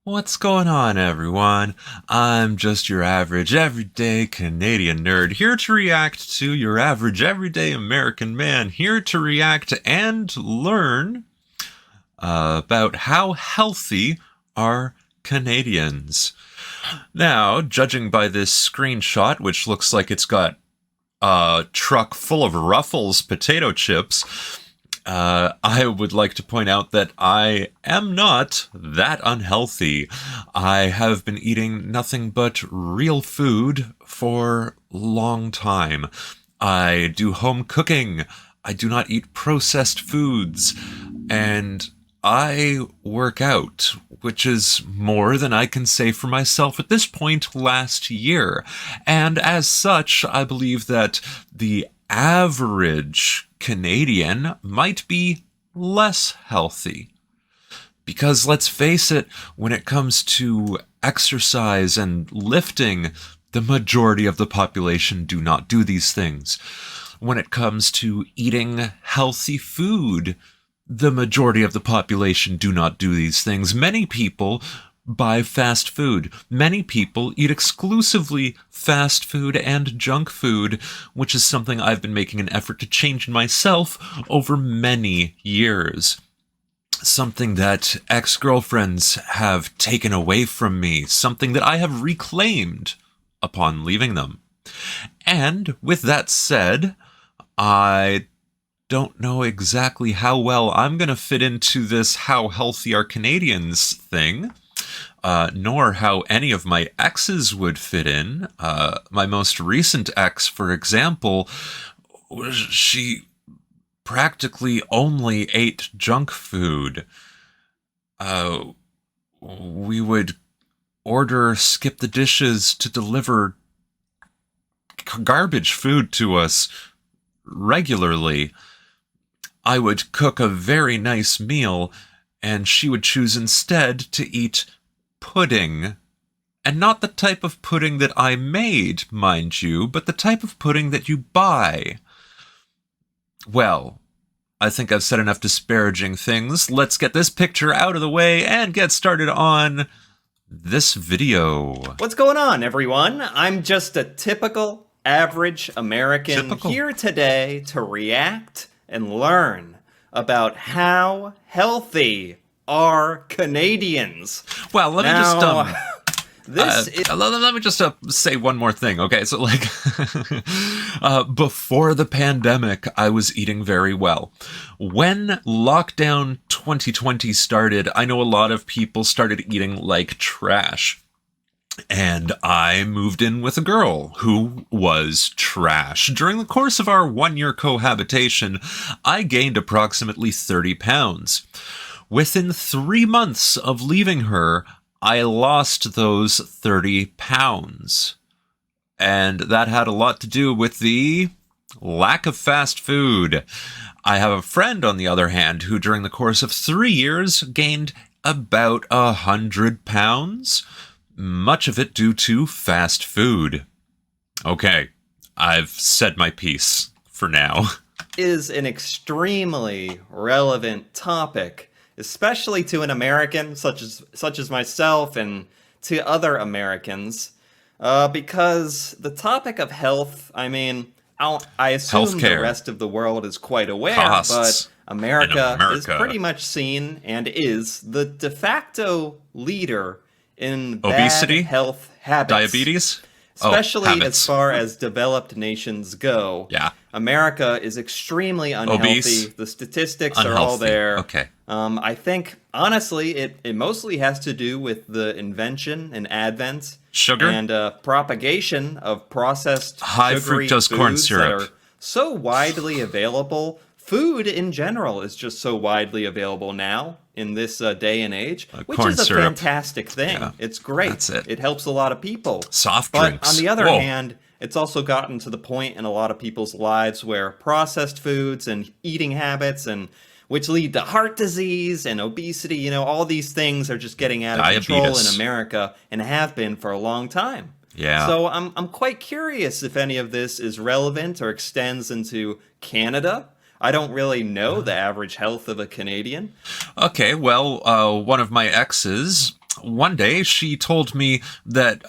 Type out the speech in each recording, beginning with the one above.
What's going on, everyone? I'm just your average, everyday Canadian nerd, here to react to your average, everyday American man, here to react and learn about how healthy are Canadians. Now, judging by this screenshot, which looks like it's got a truck full of Ruffles potato chips, I would like to point out that I am not that unhealthy. I have been eating nothing but real food for a long time. I do home cooking. I do not eat processed foods. And I work out, which is more than I can say for myself at this point last year. And as such, I believe that the average Canadian might be less healthy. Because let's face it, when it comes to exercise and lifting, the majority of the population do not do these things. When it comes to eating healthy food, the majority of the population do not do these things. Many people buy fast food. Many people eat exclusively fast food and junk food, which is something I've been making an effort to change in myself over many years. Something that ex-girlfriends have taken away from me, something that I have reclaimed upon leaving them. And with that said, I don't know exactly how well I'm going to fit into this how healthy are Canadians thing, nor how any of my exes would fit in. My most recent ex, for example, she practically only ate junk food. We would order Skip the Dishes to deliver garbage food to us regularly. I would cook a very nice meal, and she would choose instead to eat pudding. And not the type of pudding that I made, mind you, but the type of pudding that you buy. Well, I think I've said enough disparaging things. Let's get this picture out of the way and get started on this video. What's going on, everyone? I'm just a typical, average American here today to react and learn about how healthy are Canadians. Well, let me just say one more thing. Okay, so before the pandemic, I was eating very well. When lockdown 2020 started, I know a lot of people started eating like trash. And I moved in with a girl who was trash. During the course of our 1-year cohabitation, I gained approximately 30 pounds. Within 3 months of leaving her, I lost those 30 pounds. And that had a lot to do with the lack of fast food. I have a friend, on the other hand, who during the course of 3 years gained about 100 pounds. Much of it due to fast food. Okay, I've said my piece for now. Is an extremely relevant topic, especially to an American such as myself and to other Americans, because the topic of health, I mean, I assume Healthcare. The rest of the world is quite aware, Costs but America is pretty much seen and is the de facto leader in obesity, bad health habits. Diabetes, especially as far as developed nations go. Yeah. America is extremely unhealthy. Obese, the statistics unhealthy. are all there. Okay. I think, honestly, it mostly has to do with the invention and advent sugar and propagation of processed high sugary fructose foods corn syrup that are so widely available. Food in general is just so widely available now in this day and age, which is a fantastic thing. Yeah, it's great. That's it. It helps a lot of people. Soft drinks. But on the other hand, it's also gotten to the point in a lot of people's lives where processed foods and eating habits and which lead to heart disease and obesity, all these things are just getting out of control in America and have been for a long time. Yeah. So I'm quite curious if any of this is relevant or extends into Canada. I don't really know the average health of a Canadian. Okay, well, one of my exes one day she told me that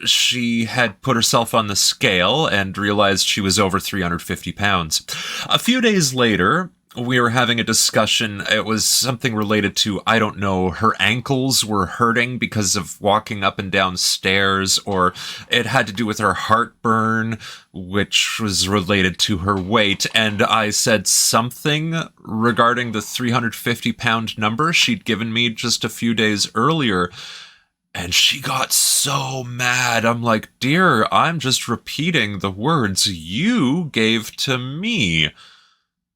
she had put herself on the scale and realized she was over 350 pounds. A few days later, we were having a discussion. It was something related to, I don't know, her ankles were hurting because of walking up and down stairs, or it had to do with her heartburn, which was related to her weight. And I said something regarding the 350-pound number she'd given me just a few days earlier. And she got so mad. I'm like, dear, I'm just repeating the words you gave to me.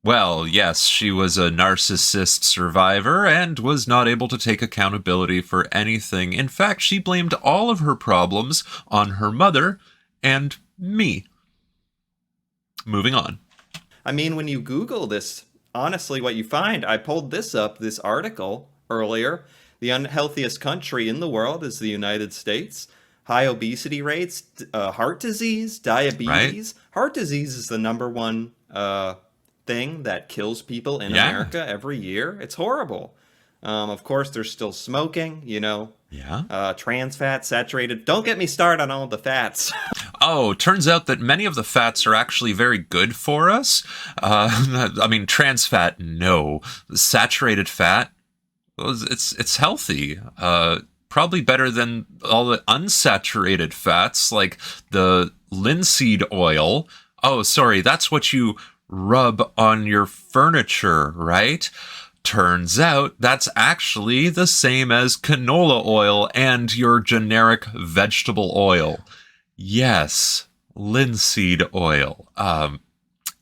Well, yes, she was a narcissist survivor and was not able to take accountability for anything. In fact, she blamed all of her problems on her mother and me. Moving on. I mean, when you Google this, honestly, what you find, I pulled this up, this article earlier. The unhealthiest country in the world is the United States. High obesity rates, heart disease, diabetes. Right? Heart disease is the number one thing that kills people in America every year. It's horrible. Of course, there's still smoking, trans fat, saturated. Don't get me started on all the fats. Oh, turns out that many of the fats are actually very good for us. I mean, trans fat, no. Saturated fat, it's healthy. Probably better than all the unsaturated fats, like the linseed oil. Oh, sorry, that's what you rub on your furniture, right? Turns out that's actually the same as canola oil and your generic vegetable oil. Yes, linseed oil.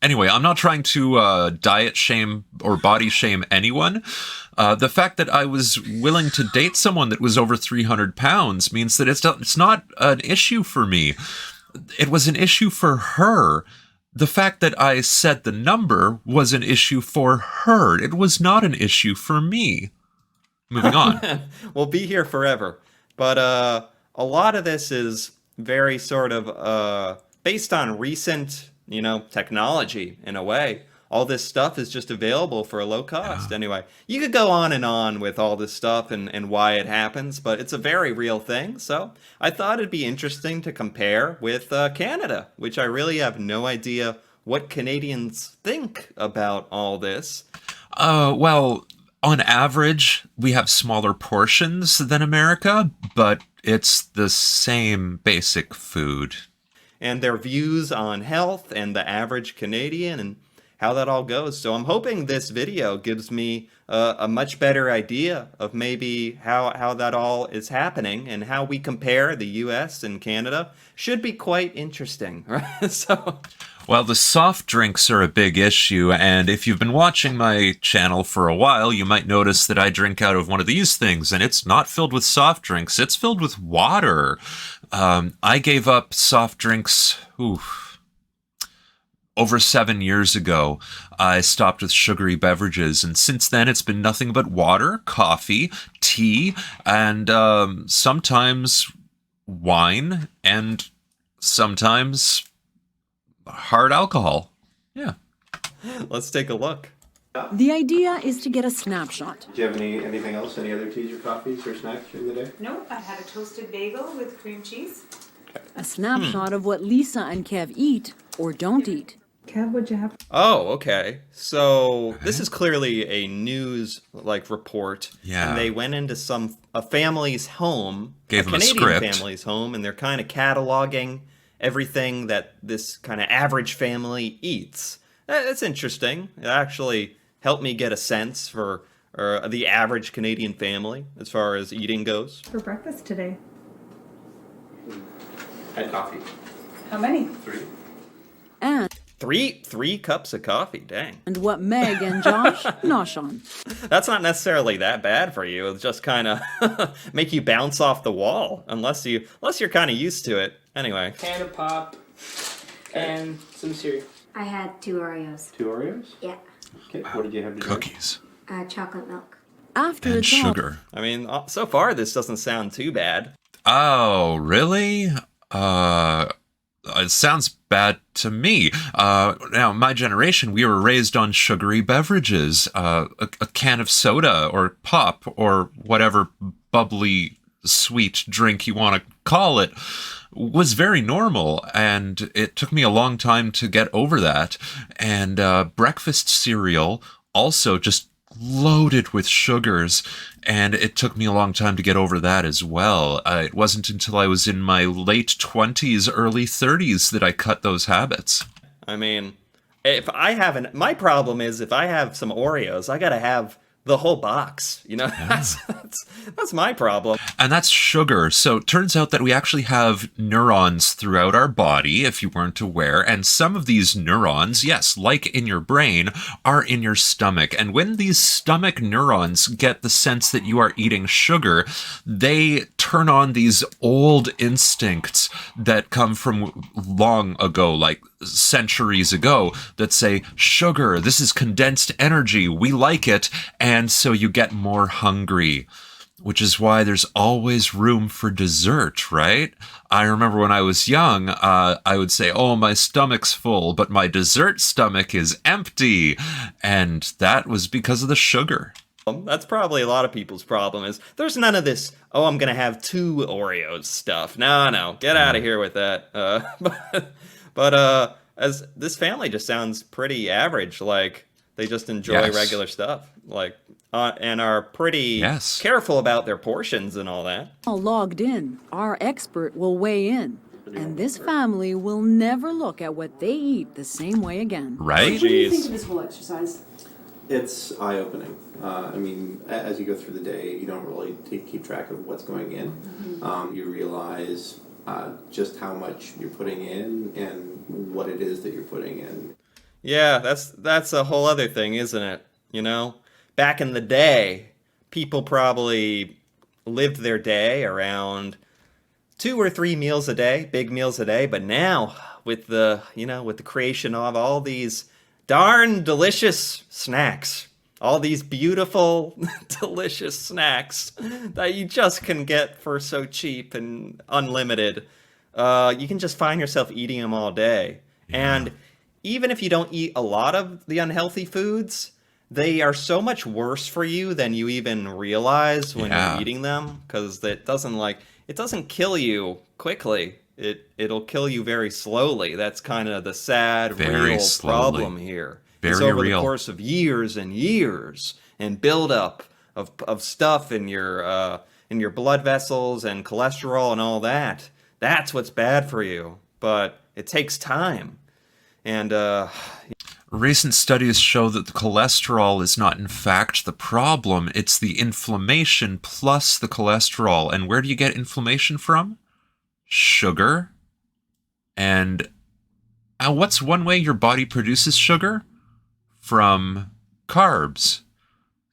Anyway, I'm not trying to diet shame or body shame anyone. The fact that I was willing to date someone that was over 300 pounds means that it's not an issue for me. It was an issue for her. The fact that I said the number was an issue for her. It was not an issue for me. Moving on. We'll be here forever. But a lot of this is very sort of based on recent, technology in a way. All this stuff is just available for a low cost. Anyway, you could go on with all this stuff and why it happens, but it's a very real thing. So I thought it'd be interesting to compare with Canada, which I really have no idea what Canadians think about all this. Well, on average, we have smaller portions than America, but it's the same basic food. And their views on health and the average Canadian and how that all goes. So I'm hoping this video gives me a much better idea of maybe how that all is happening and how we compare the US and Canada. Should be quite interesting, right? Well, the soft drinks are a big issue, and if you've been watching my channel for a while, you might notice that I drink out of one of these things, and it's not filled with soft drinks, it's filled with water. I gave up soft drinks, over 7 years ago. I stopped with sugary beverages, and since then it's been nothing but water, coffee, tea, and sometimes wine, and sometimes hard alcohol. Yeah. Let's take a look. The idea is to get a snapshot. Do you have anything else? Any other teas or coffees or snacks during the day? Nope, I had a toasted bagel with cream cheese. A snapshot of what Lisa and Kev eat or don't eat. Kev, what'd you have? Oh, okay. So this is clearly a news report. Yeah. And they went into a family's home, Gave them a Canadian script. family's home, and they're kind of cataloging everything that this kind of average family eats. That's interesting. It actually helped me get a sense for the average Canadian family as far as eating goes. For breakfast today. And coffee. How many? 3. And Three cups of coffee, dang. what Meg and Josh nosh on. That's not necessarily that bad for you. It'll just kind of make you bounce off the wall, unless you're kind of used to it. Anyway. Can of pop and some cereal. I had 2 Oreos. 2 Oreos? Yeah. Okay. What did you have to drink? Cookies. Chocolate milk. After And it's all, sugar. I mean, so far this doesn't sound too bad. Oh, really? It sounds bad to me. Now, my generation, we were raised on sugary beverages. A can of soda or pop or whatever bubbly sweet drink you want to call it, was very normal, and it took me a long time to get over that. And breakfast cereal also just loaded with sugars, and it took me a long time to get over that as well. It wasn't until I was in my late 20s, early 30s that I cut those habits. I mean, if I haven't, my problem is if I have some Oreos, I gotta have the whole box. You know, that's my problem. And that's sugar. So it turns out that we actually have neurons throughout our body, if you weren't aware. And some of these neurons, yes, like in your brain, are in your stomach. And when these stomach neurons get the sense that you are eating sugar, they turn on these old instincts that come from long ago, like centuries ago, that say, sugar, this is condensed energy, we like it, and so you get more hungry, which is why there's always room for dessert, right? I remember when I was young, I would say, oh, my stomach's full, but my dessert stomach is empty, and that was because of the sugar. That's probably a lot of people's problem is there's none of this, oh, I'm going to have 2 Oreos stuff. No, get out of here with that. But as this family just sounds pretty average, like they just enjoy regular stuff, like, and are pretty careful about their portions and all that. All logged in, our expert will weigh in. And this family will never look at what they eat the same way again. Right? What do you think of this whole exercise? It's eye-opening. I mean, as you go through the day, you don't really keep track of what's going in. You realize just how much you're putting in and what it is that you're putting in. Yeah, that's a whole other thing, isn't it? You know, back in the day, people probably lived their day around 2 or 3 meals a day, big meals a day. But now, with the creation of all these darn delicious snacks, all these beautiful, delicious snacks that you just can get for so cheap and unlimited, you can just find yourself eating them all day. And even if you don't eat a lot of the unhealthy foods, they are so much worse for you than you even realize when you're eating them, because it doesn't kill you quickly. It'll kill you very slowly. That's kind of the sad, real problem here. It's over the course of years and years and buildup of stuff in your blood vessels and cholesterol and all that. That's what's bad for you. But it takes time. And recent studies show that the cholesterol is not in fact the problem. It's the inflammation plus the cholesterol. And where do you get inflammation from? Sugar. And what's one way your body produces sugar? From carbs.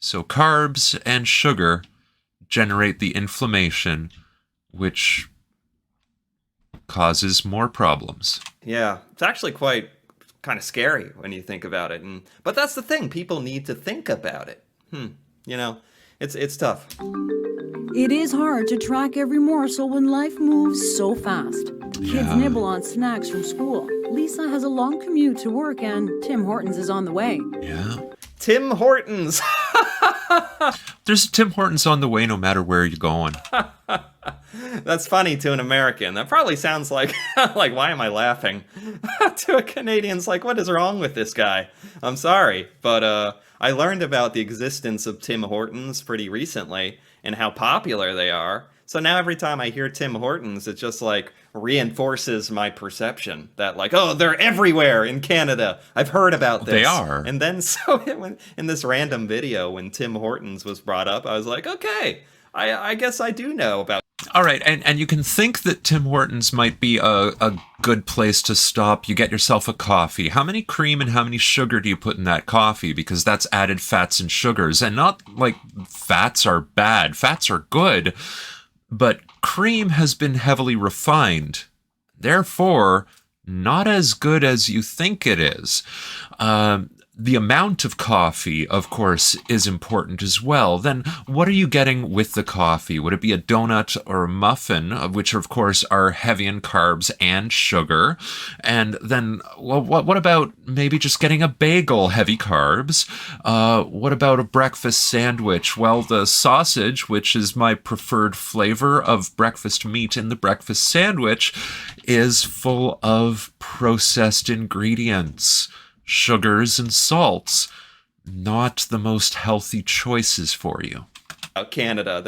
So carbs and sugar generate the inflammation, which causes more problems. Yeah, it's actually quite kind of scary when you think about it. But that's the thing, people need to think about it. You know, it's tough. It is hard to track every morsel when life moves so fast. Kids nibble on snacks from school. Lisa has a long commute to work, and Tim Hortons is on the way. Yeah. Tim Hortons! There's a Tim Hortons on the way no matter where you're going. That's funny to an American. That probably sounds like, why am I laughing? To a Canadian's like, what is wrong with this guy? I'm sorry, but I learned about the existence of Tim Hortons pretty recently and how popular they are. So now every time I hear Tim Hortons, it just like reinforces my perception that like, oh, they're everywhere in Canada. I've heard about this. They are. And then so in this random video when Tim Hortons was brought up, I was like, okay, I guess I do know about. All right, and you can think that Tim Hortons might be a good place to stop. You get yourself a coffee. How many cream and how many sugar do you put in that coffee? Because that's added fats and sugars. And not like fats are bad. Fats are good. But cream has been heavily refined. Therefore, not as good as you think it is. the amount of coffee, of course, is important as well. Then what are you getting with the coffee? Would it be a donut or a muffin, which of course are heavy in carbs and sugar? And then, well, what about maybe just getting a bagel, heavy carbs? What about a breakfast sandwich? Well, the sausage, which is my preferred flavor of breakfast meat in the breakfast sandwich, is full of processed ingredients. Sugars and salts, not the most healthy choices for you. Canada,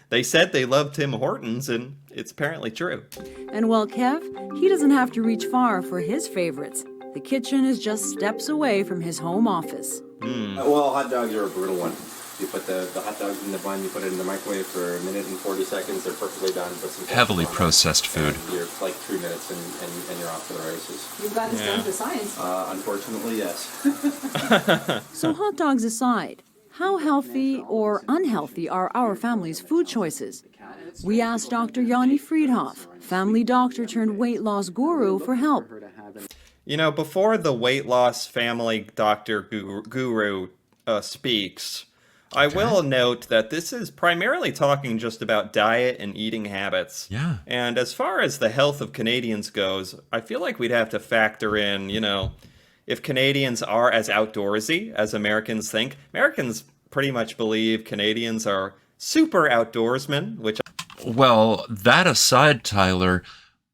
they said they love Tim Hortons, and it's apparently true. And while Kev, he doesn't have to reach far for his favorites. The kitchen is just steps away from his home office. Well, hot dogs are a brutal one. You put the hot dogs in the bun, you put it in the microwave for 1 minute and 40 seconds, they're perfectly done. Put some Heavily ketchup on processed it, food. and you're like 3 minutes and you're off to the races. You've got this down to science. Unfortunately, yes. So hot dogs aside, how healthy or unhealthy are our family's food choices? We asked Dr. Yanni Friedhoff, family doctor turned weight loss guru, for help. You know, before the weight loss family doctor guru speaks, I will note that this is primarily talking just about diet and eating habits. Yeah. And as far as the health of Canadians goes, I feel like we'd have to factor in, you know, if Canadians are as outdoorsy as Americans think. Americans pretty much believe Canadians are super outdoorsmen, which... Well, that aside, Tyler,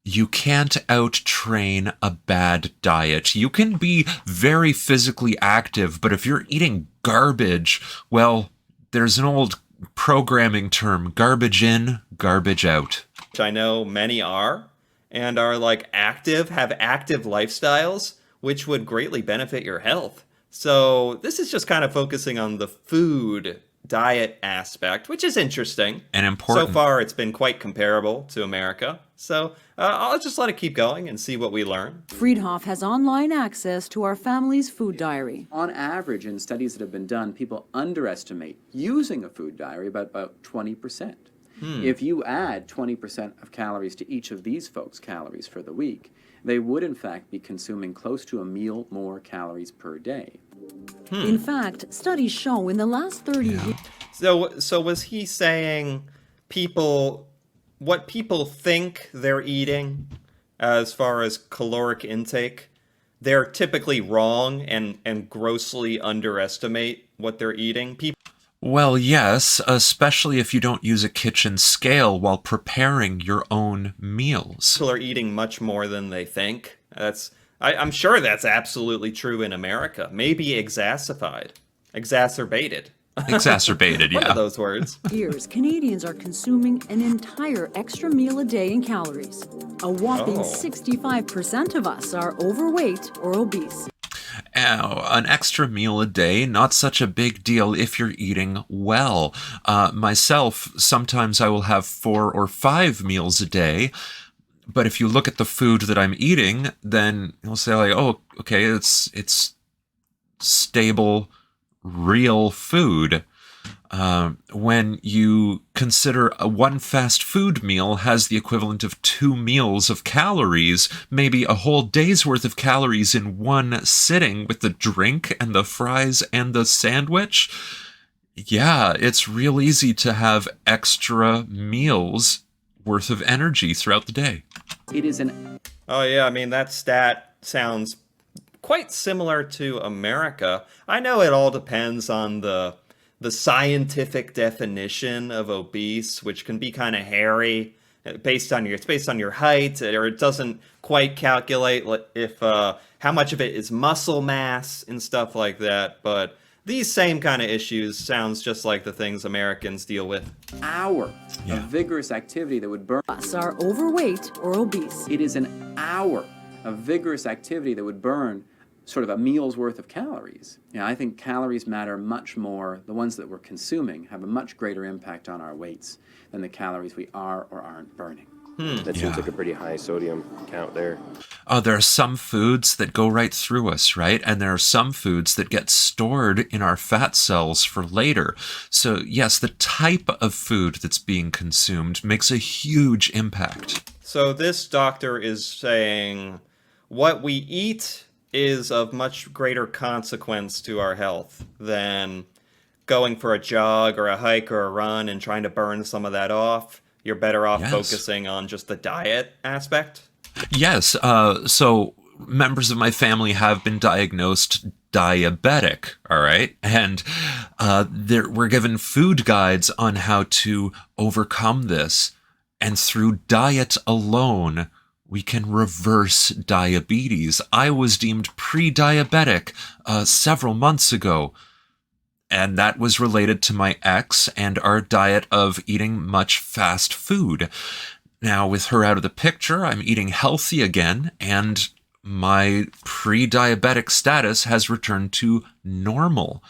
you can't out-train a bad diet. You can be very physically active, but if you're eating garbage, well, there's an old programming term, garbage in, garbage out. I know many are, and are like active, have active lifestyles, which would greatly benefit your health. So this is just kind of focusing on the food diet aspect, which is interesting. And important. So far, it's been quite comparable to America. So I'll just let it keep going and see what we learn. Friedhoff has online access to our family's food diary. On average, in studies that have been done, people underestimate using a food diary by about 20%. If you add 20% of calories to each of these folks' calories for the week, they would in fact be consuming close to a meal more calories per day. In fact, studies show in the last 30 years... So was he saying what people think they're eating as far as caloric intake, they're typically wrong and grossly underestimate what they're eating? Well, yes, especially if you don't use a kitchen scale while preparing your own meals. People are eating much more than they think. I'm sure that's absolutely true in America. Maybe exacerbated. Exacerbated, One yeah. of those words. Canadians are consuming an entire extra meal a day in calories. A whopping 65% of us are overweight or obese. An extra meal a day, not such a big deal if you're eating well. Myself, sometimes I will have 4 or 5 meals a day. But if you look at the food that I'm eating, then you'll say like, oh, okay, it's stable, real food. When you consider one fast food meal has the equivalent of 2 meals of calories, maybe a whole day's worth of calories in one sitting with the drink and the fries and the sandwich. Yeah, it's real easy to have extra meals worth of energy throughout the day. It is an... Oh yeah, I mean, that stat sounds quite similar to America. I know it all depends on the scientific definition of obese, which can be kind of hairy. It's based on your height, or it doesn't quite calculate if how much of it is muscle mass and stuff like that. But these same kind of issues sounds just like the things Americans deal with. Hour of vigorous activity that would burn... Us are overweight or obese. It is an hour of vigorous activity that would burn sort of a meal's worth of calories. I think calories matter much more. The ones that we're consuming have a much greater impact on our weights than the calories we are or aren't burning. That seems like a pretty high sodium count there. There are some foods that go right through us, right? And there are some foods that get stored in our fat cells for later. So yes, the type of food that's being consumed makes a huge impact. So this doctor is saying what we eat is of much greater consequence to our health than going for a jog or a hike or a run and trying to burn some of that off. You're better off Yes. focusing on just the diet aspect. Yes. So members of my family have been diagnosed diabetic. All right. And we're given food guides on how to overcome this. And through diet alone, we can reverse diabetes. I was deemed pre-diabetic several months ago. And that was related to my ex and our diet of eating much fast food. Now, with her out of the picture, I'm eating healthy again, and my pre-diabetic status has returned to normal.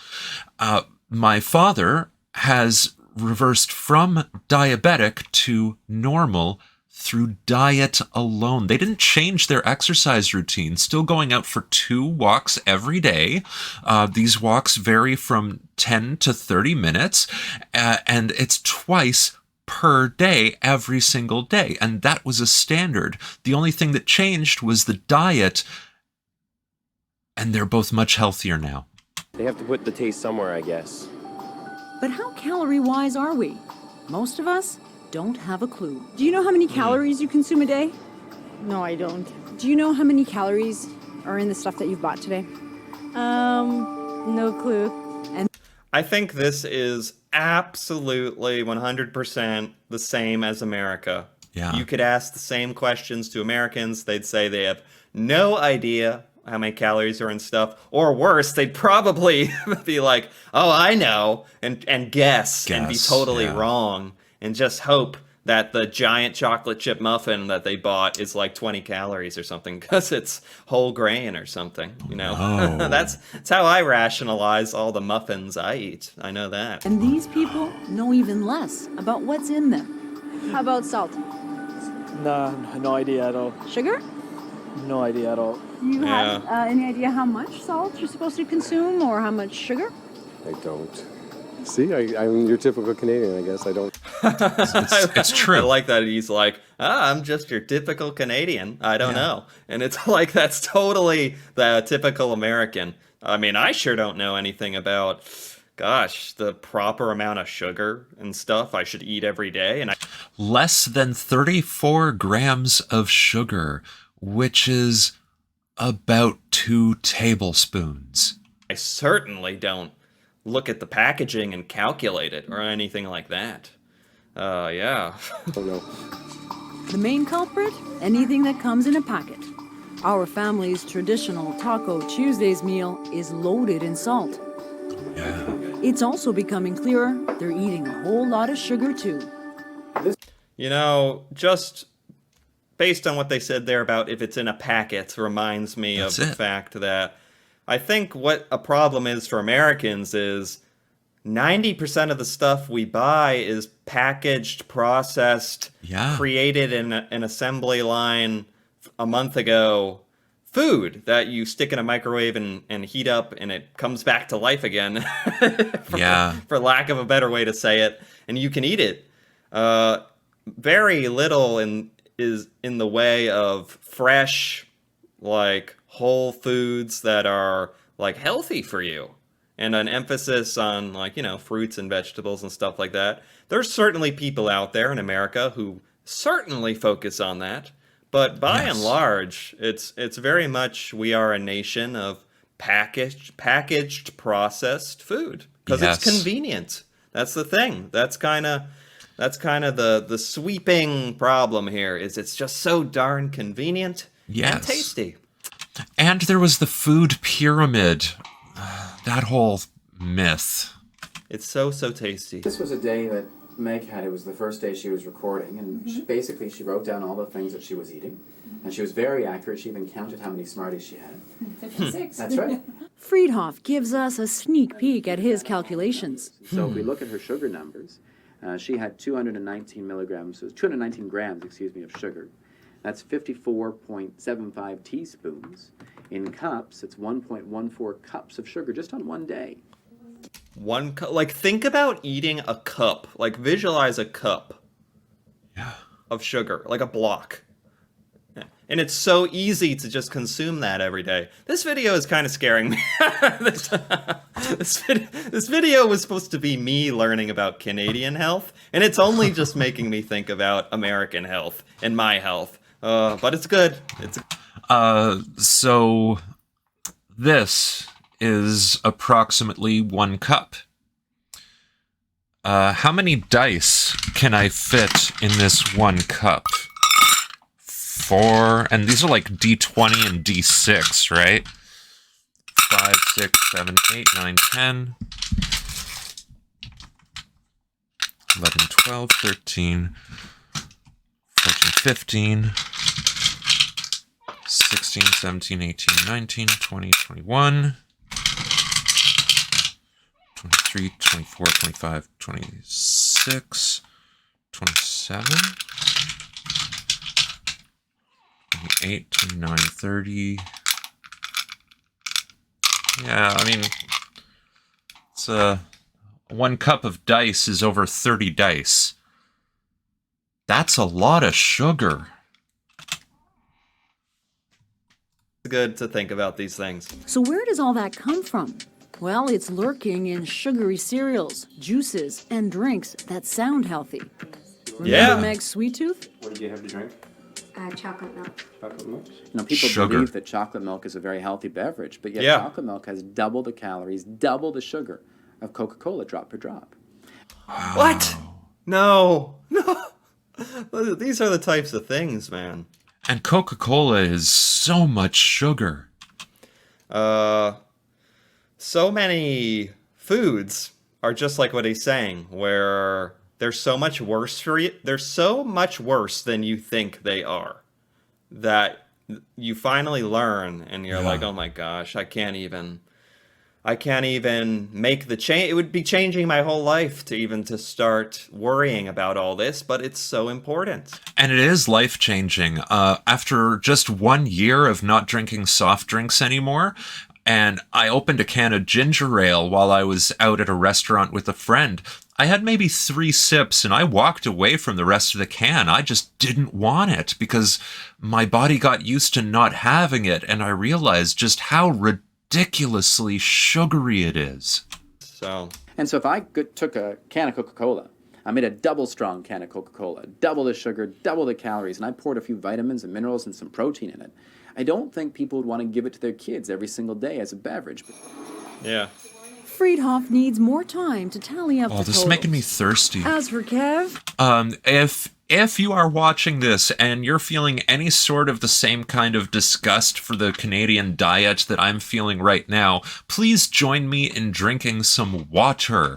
My father has reversed from diabetic to normal through diet alone. They didn't change their exercise routine, still going out for 2 walks every day. These walks vary from 10 to 30 minutes, and it's twice per day, every single day. And that was a standard. The only thing that changed was the diet, and they're both much healthier now. They have to put the taste somewhere, I guess. But how calorie-wise are we? Most of us don't have a clue. Do you know how many calories you consume a day? No, I don't. Do you know how many calories are in the stuff that you've bought today? No clue. I think this is absolutely 100% the same as America. Yeah. You could ask the same questions to Americans. They'd say they have no idea how many calories are in stuff. Or worse, they'd probably be like, oh, I know, and guess and be totally wrong. And just hope that the giant chocolate chip muffin that they bought is like 20 calories or something because it's whole grain or something, you know. Oh. That's how I rationalize all the muffins I eat. I know that. And these people know even less about what's in them. How about salt? No idea at all. Sugar? No idea at all. Do you have any idea how much salt you're supposed to consume or how much sugar? I don't. See, I'm your typical Canadian, I guess. I don't. It's true. I like that he's like, I'm just your typical Canadian. I don't know. And it's like, that's totally the typical American. I mean, I sure don't know anything about, gosh, the proper amount of sugar and stuff I should eat every day. And Less than 34 grams of sugar, which is about 2 tablespoons. I certainly don't look at the packaging and calculate it or anything like that. Yeah. Oh, no. The main culprit? Anything that comes in a packet. Our family's traditional Taco Tuesdays meal is loaded in salt. Yeah. It's also becoming clearer they're eating a whole lot of sugar too. You know, just based on what they said there about if it's in a packet reminds me of the fact that I think what a problem is for Americans is 90% of the stuff we buy is packaged, processed, created in an assembly line a month ago food that you stick in a microwave and heat up and it comes back to life again, for lack of a better way to say it, and you can eat it. Very little is in the way of fresh, like, whole foods that are like healthy for you, and an emphasis on, like, you know, fruits and vegetables and stuff like that. There's certainly people out there in America who certainly focus on that, but by and large, it's very much we are a nation of packaged processed food because it's convenient. That's the thing. That's kind of the sweeping problem here is it's just so darn convenient and tasty. And there was the food pyramid. That whole myth. It's so tasty. This was a day that Meg had. It was the first day she was recording, and she wrote down all the things that she was eating. And she was very accurate. She even counted how many Smarties she had. 56. That's right. Friedhoff gives us a sneak peek at his calculations. So if we look at her sugar numbers, she had 219 grams, of sugar. That's 54.75 teaspoons. In cups, it's 1.14 cups of sugar just on one day. One cup? Like, think about eating a cup. Like, visualize a cup of sugar, like a block. And it's so easy to just consume that every day. This video is kind of scaring me. This video was supposed to be me learning about Canadian health, and it's only just making me think about American health and my health. But it's good. So this is approximately 1 cup. How many dice can I fit in this 1 cup? 4, and these are like D20 and D6, right? 5, 6, 7, 8, 9, 10, 11, 12, 13, 14, 15, 16, 17, 18, 19, 20, 21, 23, 24, 25, 26, 27, 28, 29, 30. Yeah, I mean, it's 1 cup of dice is over 30 dice. That's a lot of sugar. It's good to think about these things. So where does all that come from? Well, it's lurking in sugary cereals, juices, and drinks that sound healthy. Remember Meg's Sweet Tooth? What did you have to drink? Chocolate milk. Chocolate milk? People Sugar. believe that chocolate milk is a very healthy beverage, but yet chocolate milk has double the calories, double the sugar of Coca-Cola drop per drop. What? No. These are the types of things, man. And Coca-Cola is so much sugar. So many foods are just like what he's saying, where they're so much worse for you. They're so much worse than you think they are, that you finally learn, and you're like, oh my gosh, I can't even make the change. It would be changing my whole life to start worrying about all this, but it's so important. And it is life-changing. After just 1 year of not drinking soft drinks anymore, and I opened a can of ginger ale while I was out at a restaurant with a friend, I had maybe 3 sips and I walked away from the rest of the can. I just didn't want it because my body got used to not having it, and I realized just how ridiculously sugary it is. And so if I took a can of Coca-Cola, I made a double strong can of Coca-Cola, double the sugar, double the calories, and I poured a few vitamins and minerals and some protein in it, I don't think people would want to give it to their kids every single day as a beverage. Yeah. Friedhoff needs more time to tally up the this is totals. making me thirsty. As for Kev, If you are watching this and you're feeling any sort of the same kind of disgust for the Canadian diet that I'm feeling right now, please join me in drinking some water.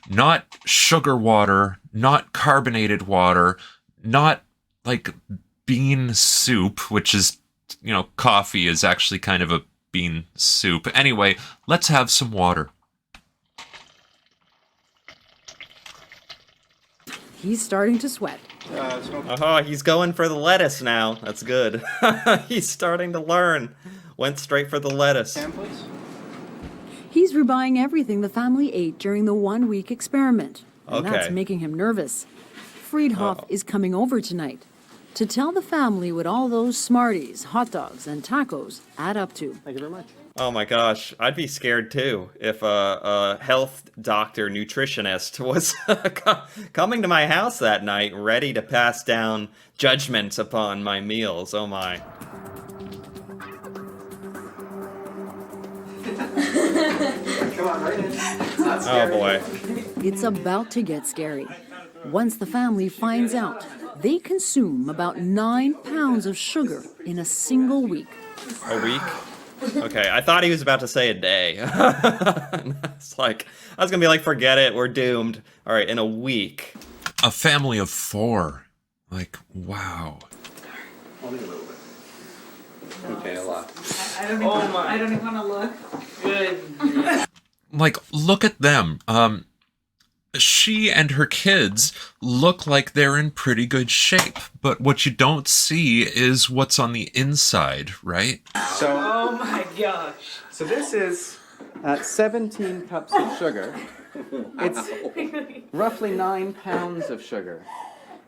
Not sugar water, not carbonated water, not like bean soup, which is, coffee is actually kind of a bean soup. Anyway, let's have some water. he's starting to sweat. He's going for the lettuce now. That's good. He's starting to learn. Went straight for the lettuce. He's rebuying everything the family ate during the 1-week experiment. And that's Okay. making him nervous. Friedhoff is coming over tonight to tell the family what all those Smarties, hot dogs, and tacos add up to. Thank you very much. Oh my gosh, I'd be scared too if a health doctor nutritionist was coming to my house that night ready to pass down judgment upon my meals. Oh my. Oh boy. It's about to get scary. Once the family finds out, they consume about 9 pounds of sugar in a single week. A week? Okay, I thought he was about to say a day. It's like, I was gonna be like, forget it, we're doomed. All right, in a week. A family of 4. Like, wow. Only a little bit. Okay, a lot. I don't even want to look. Like, look at them. She and her kids look like they're in pretty good shape, but what you don't see is what's on the inside, right? So, Oh my gosh. so this is 17 cups of sugar. It's roughly 9 pounds of sugar.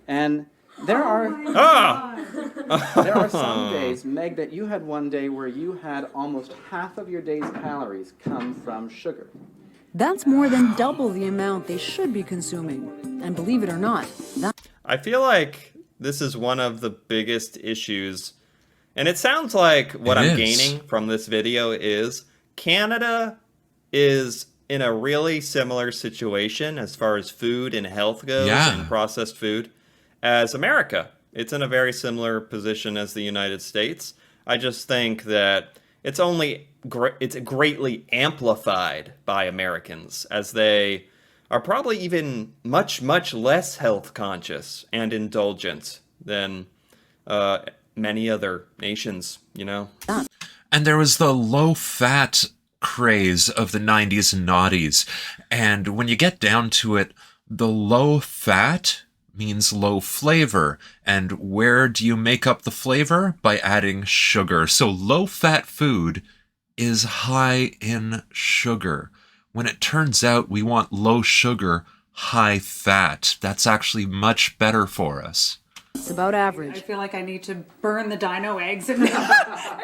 And There are Ah! there are some days, Meg, that you had one day where you had almost half of your day's calories come from sugar. That's more than double the amount they should be consuming. And believe it or not, I feel like this is one of the biggest issues, and it sounds like what I'm gaining from this video is Canada is in a really similar situation as far as food and health goes and processed food as America. It's in a very similar position as the United States. I just think that it's greatly amplified by Americans, as they are probably even much less health conscious and indulgent than many other nations, you know. And there was the low-fat craze of the 90s and noughties. And when you get down to it, the low-fat means low flavor. And where do you make up the flavor? By adding sugar. So low-fat food is high in sugar. When it turns out we want low sugar, high fat. That's actually much better for us. it's about average. I feel like I need to burn the dino eggs and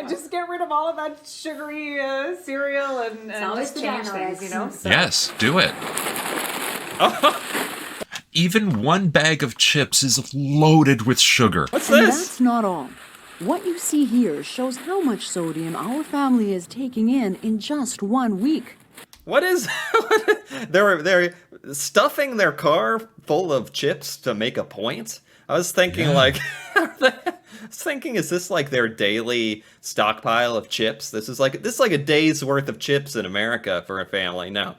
just get rid of all of that sugary cereal and just change things, you know? So. Yes, do it. Even one bag of chips is loaded with sugar. What's And this? that's not all. What you see here shows how much sodium our family is taking in just 1 week. What is... they're stuffing their car full of chips to make a point? I was thinking, is this like their daily stockpile of chips? This is like a day's worth of chips in America for a family. No,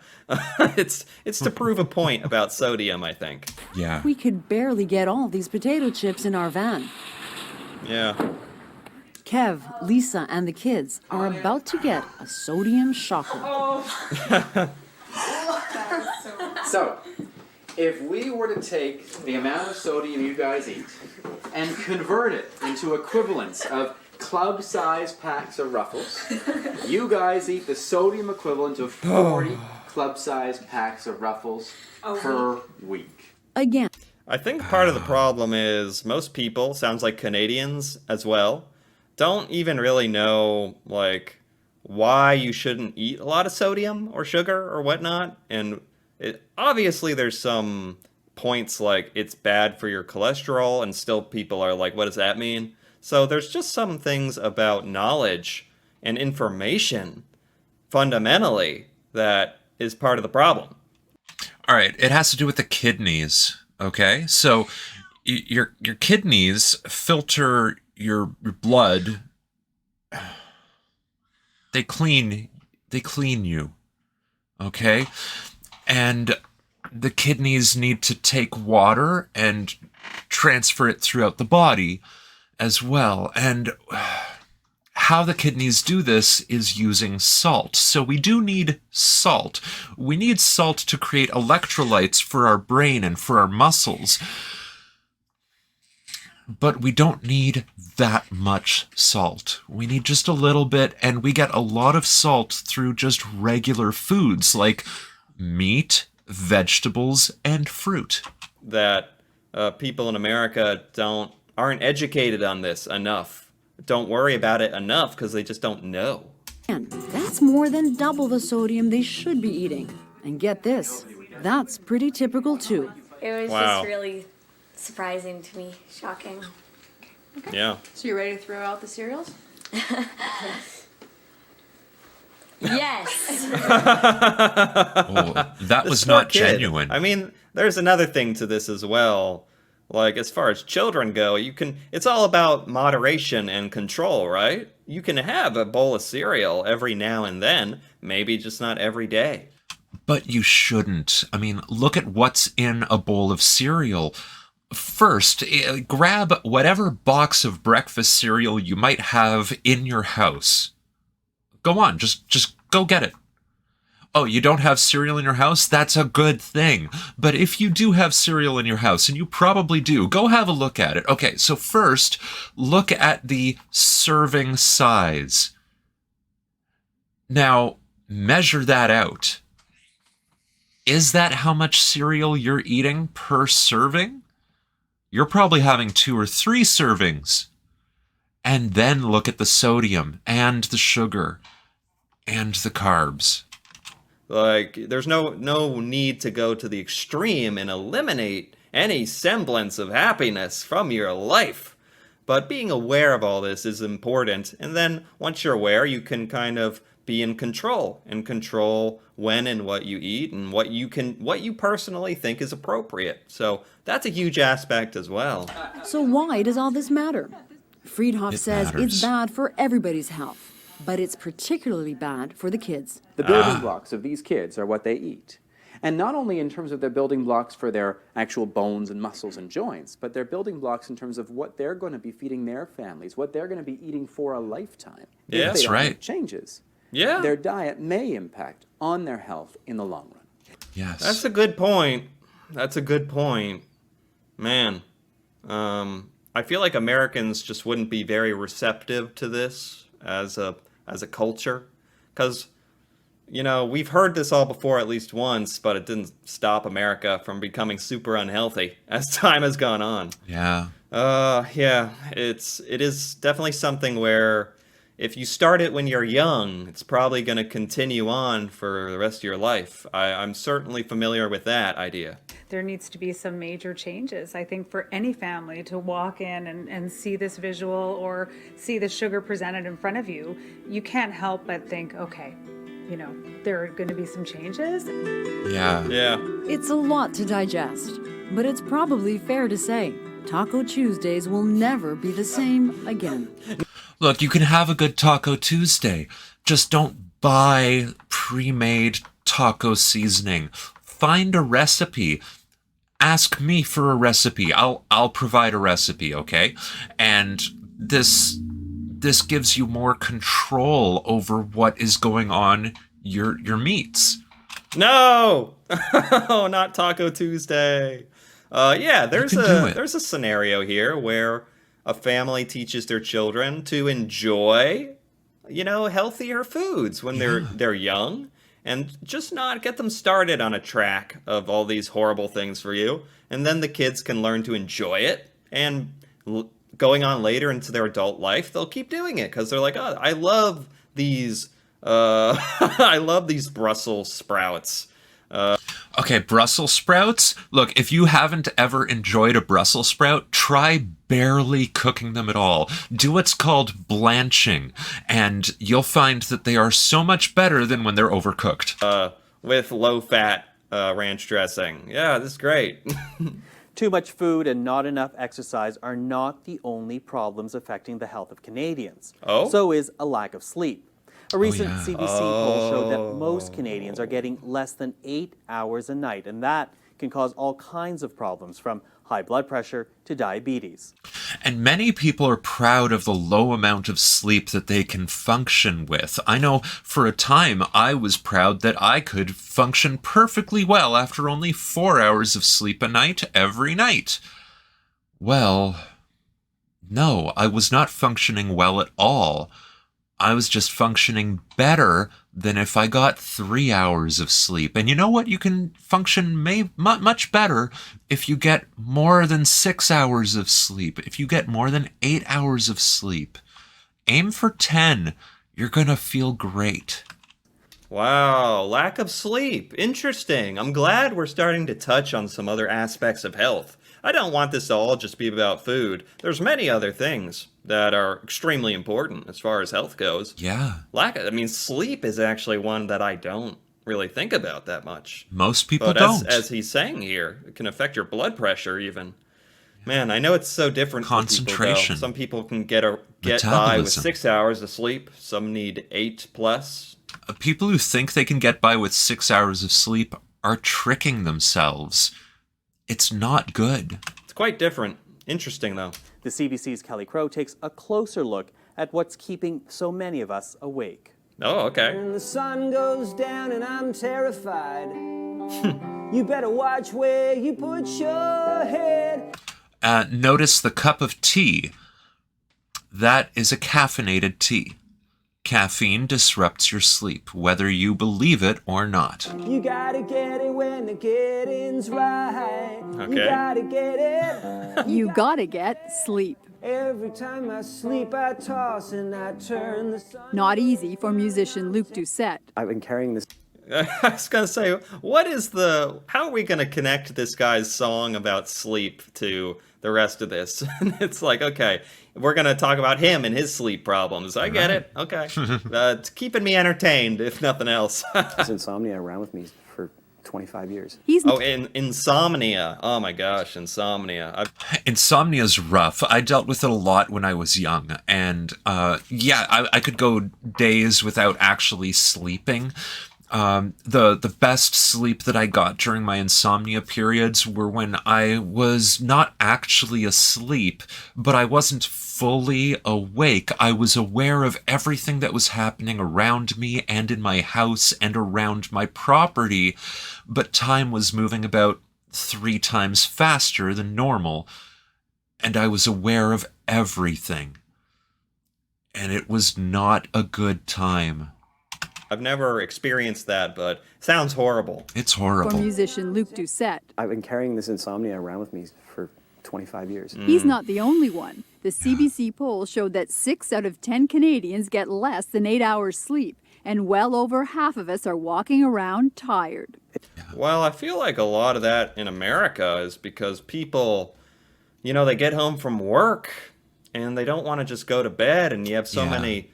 it's to prove a point about sodium, I think. Yeah. We could barely get all these potato chips in our van. Yeah. Kev, Lisa, and the kids are about to get a sodium shocker. So, if we were to take the amount of sodium you guys eat and convert it into equivalents of club-sized packs of Ruffles, you guys eat the sodium equivalent of 40 club-sized packs of Ruffles per week. Again. I think part of the problem is most people, sounds like Canadians as well, don't even really know, like, why you shouldn't eat a lot of sodium or sugar or whatnot. And obviously there's some points like it's bad for your cholesterol, and still people are like, what does that mean? So there's just some things about knowledge and information fundamentally that is part of the problem. All right, it has to do with the kidneys, okay? So your kidneys filter your blood. They clean you, okay? And the kidneys need to take water and transfer it throughout the body as well. And how the kidneys do this is using salt. So we do need salt. We need salt to create electrolytes for our brain and for our muscles. But we don't need that much salt. We need just a little bit, and we get a lot of salt through just regular foods like meat, vegetables, and fruit. That people in America aren't educated on this enough. Don't worry about it enough because they just don't know. And that's more than double the sodium they should be eating. And get this, that's pretty typical too. It was just really surprising to me, shocking. Okay. Yeah. So you ready to throw out the cereals? Yes. Oh, that was not genuine. I mean, there's another thing to this as well. Like, as far as children go, it's all about moderation and control, right? You can have a bowl of cereal every now and then, maybe just not every day. But you shouldn't. I mean, look at what's in a bowl of cereal. First, grab whatever box of breakfast cereal you might have in your house. Go on, just go get it. Oh, you don't have cereal in your house? That's a good thing. But if you do have cereal in your house, and you probably do, go have a look at it. Okay, so first, look at the serving size. Now, measure that out. Is that how much cereal you're eating per serving? you're probably having 2 or 3 servings. And then look at the sodium and the sugar and the carbs. Like, there's no need to go to the extreme and eliminate any semblance of happiness from your life. But being aware of all this is important. And then once you're aware, you can kind of be in control and control when and what you eat and what you personally think is appropriate. So that's a huge aspect as well. So why does all this matter? Friedhoff says it's bad for everybody's health, but it's particularly bad for the kids. The building blocks of these kids are what they eat. And not only in terms of their building blocks for their actual bones and muscles and joints, but their building blocks in terms of what they're going to be feeding their families, what they're going to be eating for a lifetime. Yeah, if they don't make changes. Yeah. Their diet may impact on their health in the long run. Yes. That's a good point. That's a good point. Man, I feel like Americans just wouldn't be very receptive to this as a culture, because, you know, we've heard this all before at least once, but it didn't stop America from becoming super unhealthy as time has gone on. Yeah. Yeah, it is definitely something where if you start it when you're young, it's probably going to continue on for the rest of your life. I'm certainly familiar with that idea. There needs to be some major changes, I think, for any family to walk in and see this visual or see the sugar presented in front of you. You can't help but think, okay, you know, there are going to be some changes. Yeah. Yeah. It's a lot to digest, but it's probably fair to say Taco Tuesdays will never be the same again. Look, you can have a good Taco Tuesday. Just don't buy pre-made taco seasoning. Find a recipe. Ask me for a recipe. I'll provide a recipe, okay? And this gives you more control over what is going on your meats. No! Oh, not Taco Tuesday. Yeah, there's a scenario here where a family teaches their children to enjoy, you know, healthier foods when they're young, and just not get them started on a track of all these horrible things for you. And then the kids can learn to enjoy it, and going on later into their adult life, they'll keep doing it because they're like, oh, I love these I love these Brussels sprouts. Okay, Brussels sprouts. Look, if you haven't ever enjoyed a Brussels sprout, try barely cooking them at all. Do what's called blanching, and you'll find that they are so much better than when they're overcooked. With low-fat ranch dressing. Yeah, this is great. Too much food and not enough exercise are not the only problems affecting the health of Canadians. Oh? So is a lack of sleep. A recent CBC poll showed that most Canadians are getting less than 8 hours a night, and that can cause all kinds of problems, from high blood pressure to diabetes. And many people are proud of the low amount of sleep that they can function with. I know for a time I was proud that I could function perfectly well after only 4 hours of sleep a night every night. Well, no, I was not functioning well at all. I was just functioning better than if I got 3 hours of sleep. And you know what? You can function much better if you get more than 6 hours of sleep, if you get more than 8 hours of sleep. Aim for 10. You're going to feel great. Wow, lack of sleep. Interesting. I'm glad we're starting to touch on some other aspects of health. I don't want this to all just be about food. There's many other things that are extremely important as far as health goes. Yeah. Sleep is actually one that I don't really think about that much. Most people but don't. As he's saying here, it can affect your blood pressure even. Man, I know it's so different Concentration. for people, though. Some people can get by with 6 hours of sleep. Some need 8 plus. People who think they can get by with 6 hours of sleep are tricking themselves. It's not good. It's quite different. Interesting, though. The CBC's Kelly Crow takes a closer look at what's keeping so many of us awake. Oh, okay. And the sun goes down and I'm terrified. You better watch where you put your head. Notice the cup of tea. That is a caffeinated tea. Caffeine disrupts your sleep, whether you believe it or not. You gotta get it when the getting's right. Okay. You gotta get it. You gotta get sleep. Every time I sleep, I toss and I turn the sun. Not easy for musician Luc Doucette. I've been carrying this. I was gonna say, how are we gonna connect this guy's song about sleep to the rest of this? And it's like, okay, we're gonna talk about him and his sleep problems. I get it. Okay, it's keeping me entertained, if nothing else. This insomnia around with me for 25 years. Insomnia. Oh my gosh, insomnia. Insomnia's rough. I dealt with it a lot when I was young, and I could go days without actually sleeping. The best sleep that I got during my insomnia periods were when I was not actually asleep, but I wasn't fully awake. I was aware of everything that was happening around me and in my house and around my property, but time was moving about 3 times faster than normal, and I was aware of everything. And it was not a good time. I've never experienced that, but it sounds horrible. It's horrible. For musician Luc Doucette. I've been carrying this insomnia around with me for 25 years. He's not the only one. The CBC poll showed that 6 out of 10 Canadians get less than 8 hours sleep, and well over half of us are walking around tired. Well, I feel like a lot of that in America is because people, they get home from work and they don't want to just go to bed, and you have so many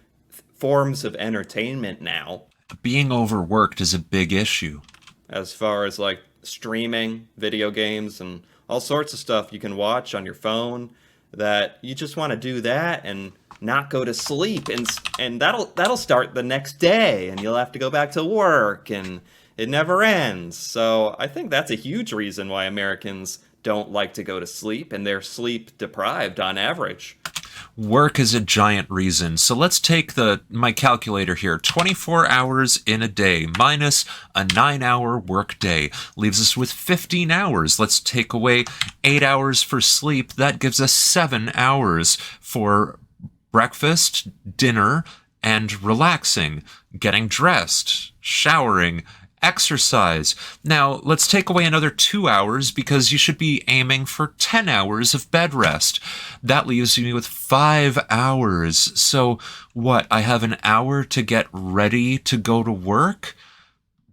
forms of entertainment now. Being overworked is a big issue. As far as like streaming, video games, and all sorts of stuff you can watch on your phone, that you just want to do that and not go to sleep, and that'll start the next day, and you'll have to go back to work, and it never ends. So I think that's a huge reason why Americans don't like to go to sleep, and they're sleep deprived on average. Work is a giant reason. So let's take my calculator here. 24 hours in a day minus a 9-hour work day leaves us with 15 hours. Let's take away 8 hours for sleep. That gives us 7 hours for breakfast, dinner, and relaxing, getting dressed, showering, exercise. Now, let's take away another 2 hours because you should be aiming for 10 hours of bed rest. That leaves me with 5 hours. So what? I have an hour to get ready to go to work?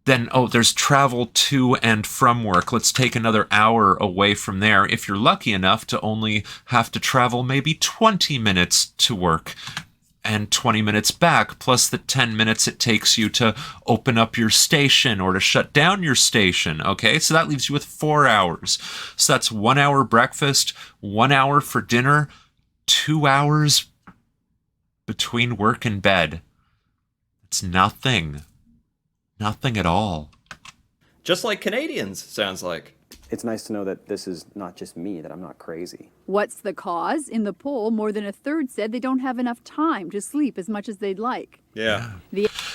Then, there's travel to and from work. Let's take another hour away from there if you're lucky enough to only have to travel maybe 20 minutes to work. And 20 minutes back, plus the 10 minutes it takes you to open up your station or to shut down your station, okay? So that leaves you with 4 hours. So that's 1 hour breakfast, 1 hour for dinner, 2 hours between work and bed. It's nothing. Nothing at all. Just like Canadians, sounds like. It's nice to know that this is not just me, that I'm not crazy. What's the cause? In the poll, more than a third said they don't have enough time to sleep as much as they'd like. Yeah.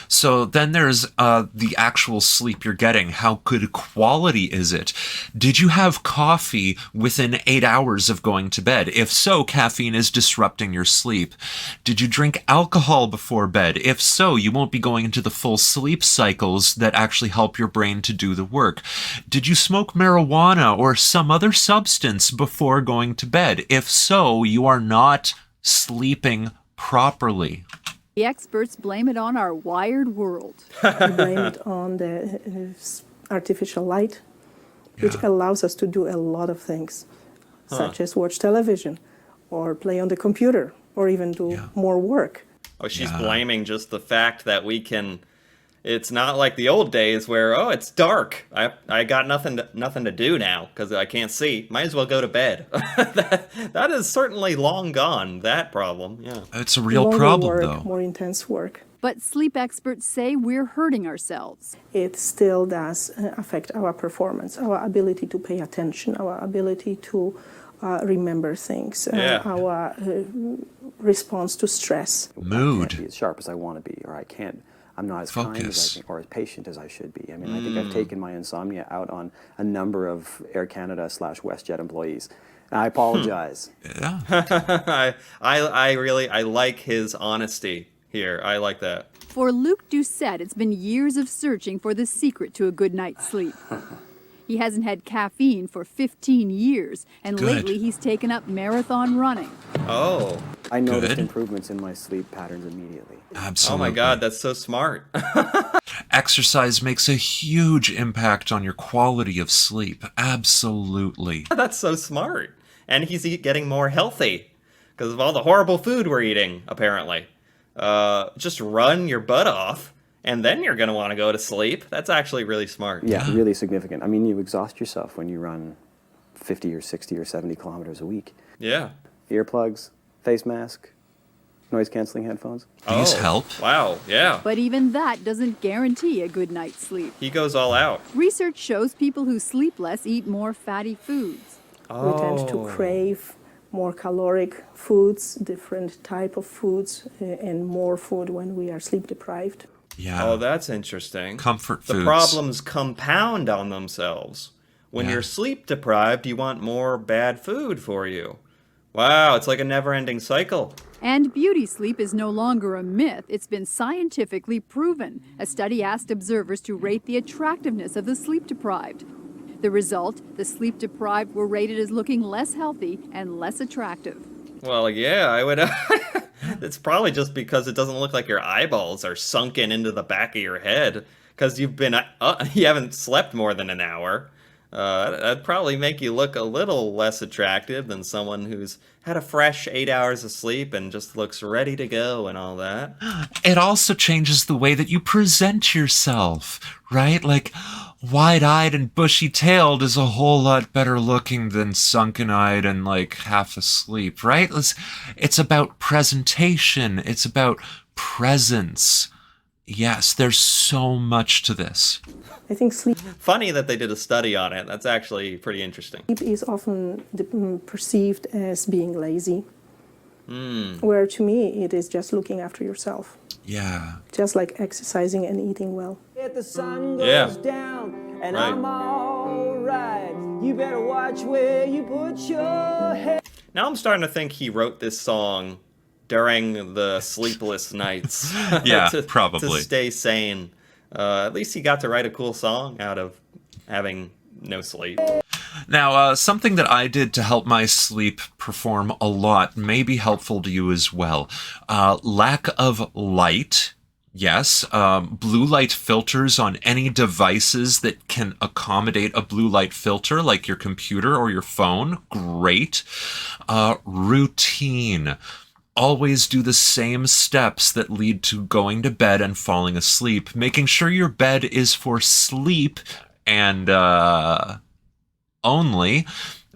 So then there's the actual sleep you're getting. How good quality is it? Did you have coffee within 8 hours of going to bed? If so, caffeine is disrupting your sleep. Did you drink alcohol before bed? If so, you won't be going into the full sleep cycles that actually help your brain to do the work. Did you smoke marijuana or some other substance before going to bed? If so, you are not sleeping properly. The experts blame it on our wired world. We blame it on the artificial light, which allows us to do a lot of things, such as watch television, or play on the computer, or even do more work. Oh, she's blaming just the fact that we can. It's not like the old days where, it's dark. I got nothing to do now because I can't see. Might as well go to bed. that is certainly long gone, that problem. Yeah. It's a real Longer problem, work, though. More intense work. But sleep experts say we're hurting ourselves. It still does affect our performance, our ability to pay attention, our ability to remember things, our response to stress. Mood. I can't be as sharp as I want to be, or I'm not as kind as I think, or as patient as I should be. I mean, I think I've taken my insomnia out on a number of Air Canada / WestJet employees. And I apologize. Yeah. I like his honesty. here. I like that. For Luc Doucette, it's been years of searching for the secret to a good night's sleep. He hasn't had caffeine for 15 years, and lately he's taken up marathon running. Oh. I noticed improvements in my sleep patterns immediately. Absolutely. Oh my God, that's so smart. Exercise makes a huge impact on your quality of sleep. Absolutely. That's so smart. And he's getting more healthy because of all the horrible food we're eating, apparently. Just run your butt off, and then you're going to want to go to sleep. That's actually really smart. Yeah, really significant. I mean, you exhaust yourself when you run 50 or 60 or 70 kilometers a week. Yeah. Earplugs, face mask, noise-canceling headphones. These help. Wow, yeah. But even that doesn't guarantee a good night's sleep. He goes all out. Research shows people who sleep less eat more fatty foods. We tend to crave more caloric foods, different type of foods, and more food when we are sleep deprived. Yeah. Oh, that's interesting. Comfort The foods. problems compound on themselves. When you're sleep deprived, you want more bad food for you. Wow, it's like a never-ending cycle. And beauty sleep is no longer a myth. It's been scientifically proven. A study asked observers to rate the attractiveness of the sleep deprived. The result, the sleep deprived were rated as looking less healthy and less attractive. Well, yeah, I would... It's probably just because it doesn't look like your eyeballs are sunken into the back of your head because you haven't slept more than an hour. That'd probably make you look a little less attractive than someone who's had a fresh 8 hours of sleep and just looks ready to go and all that. It also changes the way that you present yourself, right? Like, wide-eyed and bushy-tailed is a whole lot better looking than sunken-eyed and, like, half asleep, right? It's about presentation. It's about presence. Yes, there's so much to this. I think sleep Funny that they did a study on it. That's actually pretty interesting. is often perceived as being lazy, where to me it is just looking after yourself. Yeah. Just like exercising and eating well. If the sun goes down and Right. I'm all right, you better watch where you put your head. Now I'm starting to think he wrote this song during the sleepless nights. Yeah, to probably. stay sane. At least he got to write a cool song out of having no sleep. Now, something that I did to help my sleep perform a lot may be helpful to you as well. Lack of light. Yes, blue light filters on any devices that can accommodate a blue light filter, like your computer or your phone. Great. Routine. Always do the same steps that lead to going to bed and falling asleep. Making sure your bed is for sleep and only,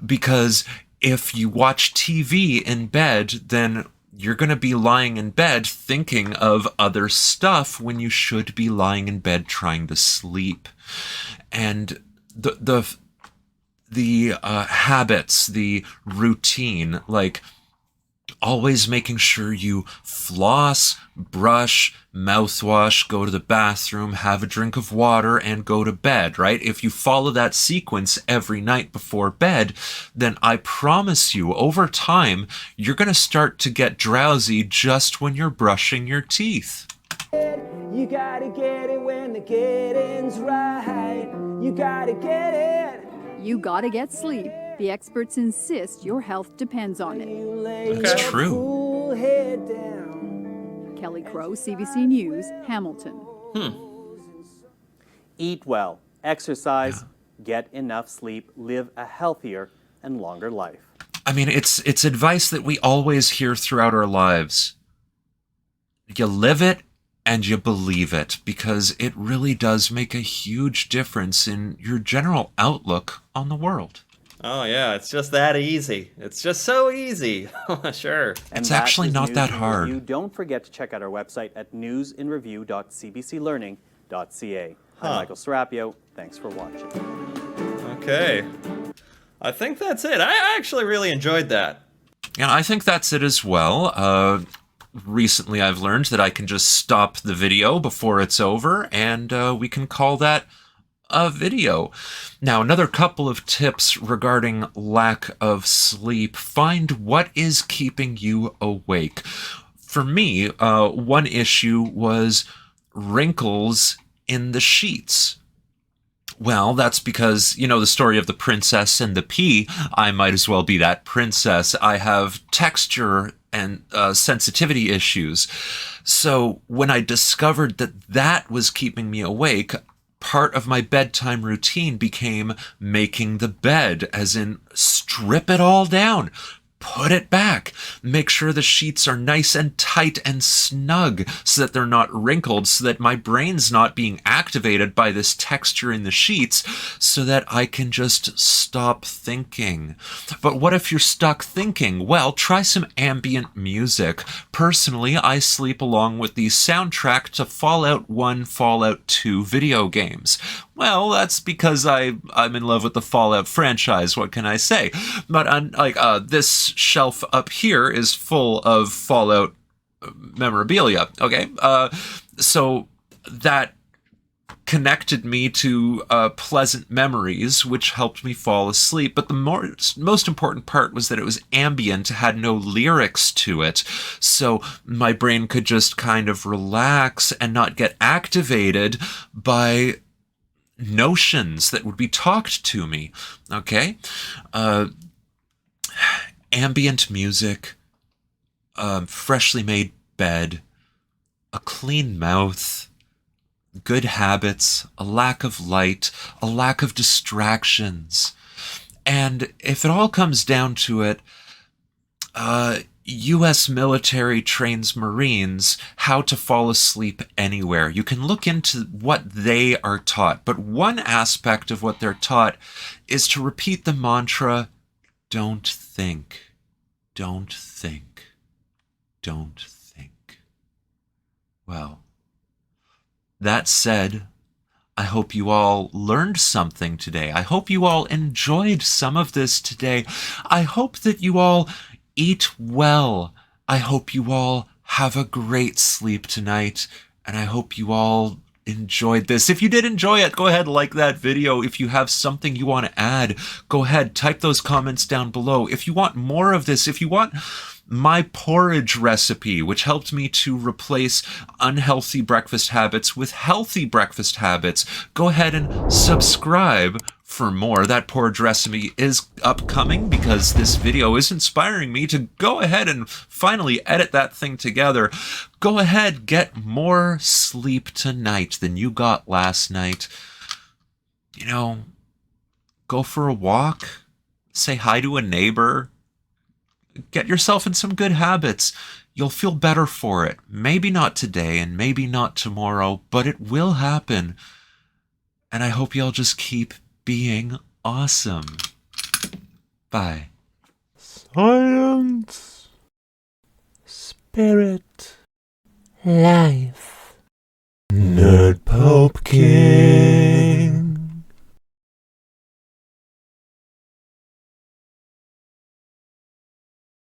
because if you watch TV in bed, then you're going to be lying in bed thinking of other stuff when you should be lying in bed trying to sleep. And the habits, the routine, like always making sure you floss, brush, mouthwash, go to the bathroom, have a drink of water, and go to bed, right? If you follow that sequence every night before bed, then I promise you, over time, you're going to start to get drowsy just when you're brushing your teeth. You gotta get it when the getting's right. You gotta get it. You gotta get sleep. The experts insist your health depends on it. That's true. Cool head down. Kelly Crow, CBC News, Hamilton. Eat well, exercise, get enough sleep, live a healthier and longer life. I mean, it's advice that we always hear throughout our lives. You live it and you believe it, because it really does make a huge difference in your general outlook on the world. Oh yeah, it's just that easy. It's just so easy. Sure. It's actually not that hard. You don't forget to check out our website at newsinreview.cbclearning.ca. I'm Michael Serapio. Thanks for watching. Okay. I think that's it. I actually really enjoyed that. Yeah, I think that's it as well. Recently I've learned that I can just stop the video before it's over, and we can call that a video. Now, another couple of tips regarding lack of sleep. Find what is keeping you awake. for me, one issue was wrinkles in the sheets. Well, that's because, you know, the story of the princess and the pea. I might as well be that princess. I have texture and sensitivity issues. So when I discovered that that was keeping me awake, part of my bedtime routine became making the bed, as in strip it all down, put it back, make sure the sheets are nice and tight and snug so that they're not wrinkled, so that my brain's not being activated by this texture in the sheets, so that I can just stop thinking. But what if you're stuck thinking? Well, try some ambient music. Personally, I sleep along with the soundtrack to Fallout 1, Fallout 2 video games. Well, that's because I'm in love with the Fallout franchise. What can I say? But this shelf up here is full of Fallout memorabilia. Okay, so that connected me to pleasant memories, which helped me fall asleep. But the most important part was that it was ambient, had no lyrics to it, so my brain could just kind of relax and not get activated by notions that would be talked to me. Okay, ambient music, freshly made bed, a clean mouth, good habits, a lack of light, a lack of distractions. And if it all comes down to it, U.S. military trains Marines how to fall asleep anywhere. You can look into what they are taught, but one aspect of what they're taught is to repeat the mantra, don't think, don't think, don't think. Well, that said, I hope you all learned something today. I hope you all enjoyed some of this today. I hope that you all eat well. I hope you all have a great sleep tonight, and I hope you all enjoyed this. If you did enjoy it, go ahead, like that video. If you have something you want to add, go ahead, type those comments down below. If you want more of this, if you want my porridge recipe, which helped me to replace unhealthy breakfast habits with healthy breakfast habits, go ahead and subscribe for more. That porridge recipe is upcoming because this video is inspiring me to go ahead and finally edit that thing together. Go ahead, get more sleep tonight than you got last night. You know, go for a walk, say hi to a neighbor, get yourself in some good habits. You'll feel better for it. Maybe not today and maybe not tomorrow, but it will happen. And I hope y'all just keep being awesome. Bye. Science, spirit, life. Nerd Pumpkin.